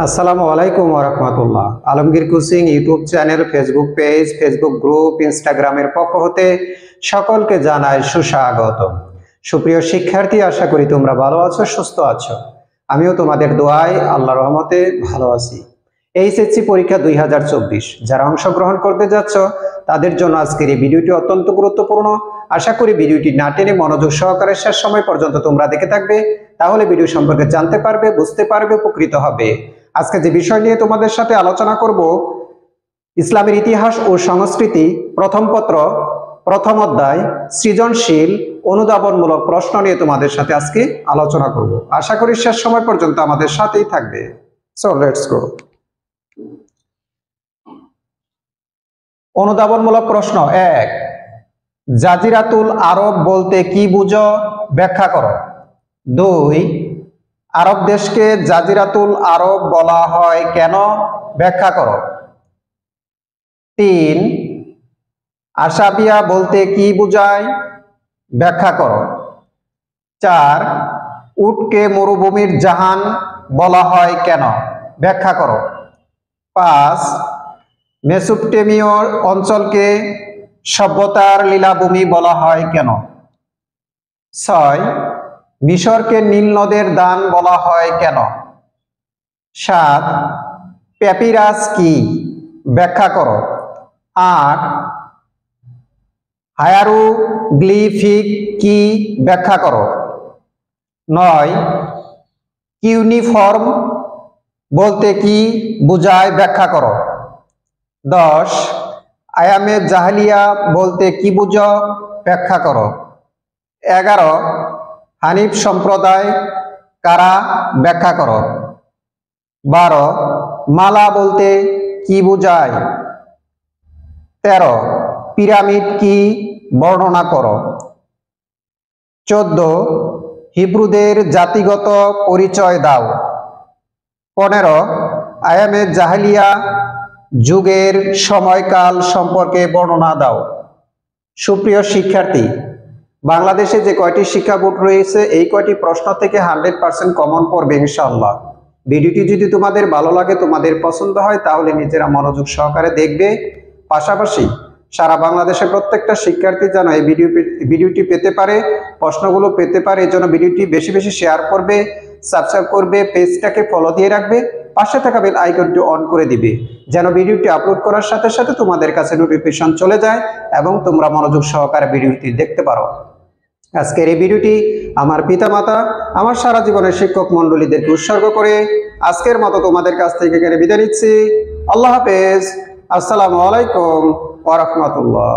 আসসালামু আলাইকুম ওয়া রাহমাতুল্লাহ। Alamgir coaching YouTube channel, Facebook page, Facebook group, ইনস্টাগ্রামের পক্ষ হতে সকলকে জানাই সুস্বাগতম। সুপ্রিয় শিক্ষার্থী, আশা করি তোমরা ভালো আছো, সুস্থ আছো। আমিও তোমাদের দোয়ায় আল্লাহর রহমতে ভালো আছি। এইচএসসি পরীক্ষা 2024 যারা অংশগ্রহণ করতে যাচ্ছ তাদের জন্য আজকের এই ভিডিওটি অত্যন্ত গুরুত্বপূর্ণ। আশা করি ভিডিওটি না টেনে মনোযোগ সহকারে শেষ সময় পর্যন্ত তোমরা দেখে থাকবে, তাহলে ভিডিও সম্পর্কে জানতে পারবে, বুঝতে পারবে, উপকৃত হবে। আজকে যে বিষয় নিয়ে তোমাদের সাথে আলোচনা করব, ইসলামের ইতিহাস ও সংস্কৃতি, প্রথম পত্র, প্রথম অধ্যায়, সৃজনশীল অনুধাবনমূলক প্রশ্ন নিয়ে তোমাদের সাথে আজকে আলোচনা করব। আশা করি শেষ সময় পর্যন্ত আমাদের সাথেই থাকবে। So let's go. অনুধাবনমূলক প্রশ্ন 1, জাজিরাতুল আরব বলতে কি বুঝো, ব্যাখ্যা করো। 2, আরব দেশকে জাজিরাতুল আরব বলা হয় কেন, ব্যাখ্যা করো। 3, আশাবিয়া বলতে কি বোঝায়, ব্যাখ্যা করো। 4, উটকে মরুভূমির জাহান বলা হয় কেন, ব্যাখ্যা করো। 5, মেসোপটেমীয় অঞ্চলকে সভ্যতার লীলাভূমি বলা হয় কেন। 6, মিশরকে নীল নদের দান বলা হয় কেন। 7, প্যাপিরাস কি, ব্যাখ্যা করো। 8, হায়ারোগ্লিফিক কি, ব্যাখ্যা করো। 9, কিউনিফর্ম বলতে কি বোঝায়, ব্যাখ্যা করো। 10, আয়ামে জাহেলিয়া বলতে কি বুঝো, ব্যাখ্যা করো। 11, হানিফ সম্প্রদায় কারা, ব্যাখ্যা করো। 12, মালা বলতে কি বোঝায়। 13, পিরামিড কি, বর্ণনা করো। 14, হিব্রুদের জাতিগত পরিচয় দাও। 15, আয়ামে জাহেলিয়া যুগের সময়কাল সম্পর্কে বর্ণনা দাও। সুপ্রিয় শিক্ষার্থী, বাংলাদেশে যে কয়টি শিক্ষা বোর্ড রয়েছে এই কয়টি প্রশ্ন থেকে 100% কমন পড়বে ইনশাআল্লাহ। ভিডিওটি যদি তোমাদের ভালো লাগে, তোমাদের পছন্দ হয়, তাহলে নিজেরা মনোযোগ সহকারে দেখবে। পাশাপাশি সারা বাংলাদেশের প্রত্যেকটা শিক্ষার্থী যেন এই ভিডিওটি পেতে পারে, প্রশ্নগুলো পেতে পারে, এই জন্য ভিডিওটি বেশি বেশি শেয়ার করবে, সাবস্ক্রাইব করবে, পেজটাকে ফলো দিয়ে রাখবে, পাশে থাকা বেল আইকনটি অন করে দিবে, যেন ভিডিওটি আপলোড করার সাথে সাথে তোমাদের কাছে নোটিফিকেশন চলে যায় এবং তোমরা মনোযোগ সহকারে ভিডিওটি দেখতে পারো। আজকের এই ভিডিওটি আমার পিতামাতা, আমার সারা জীবনের শিক্ষক মন্ডলীদেরকে উৎসর্গ করে আজকের মতো তোমাদের কাছ থেকে বিদায় নিচ্ছি। আল্লাহ হাফেজ। আসসালামু আলাইকুম ওয়া রাহমাতুল্লাহ।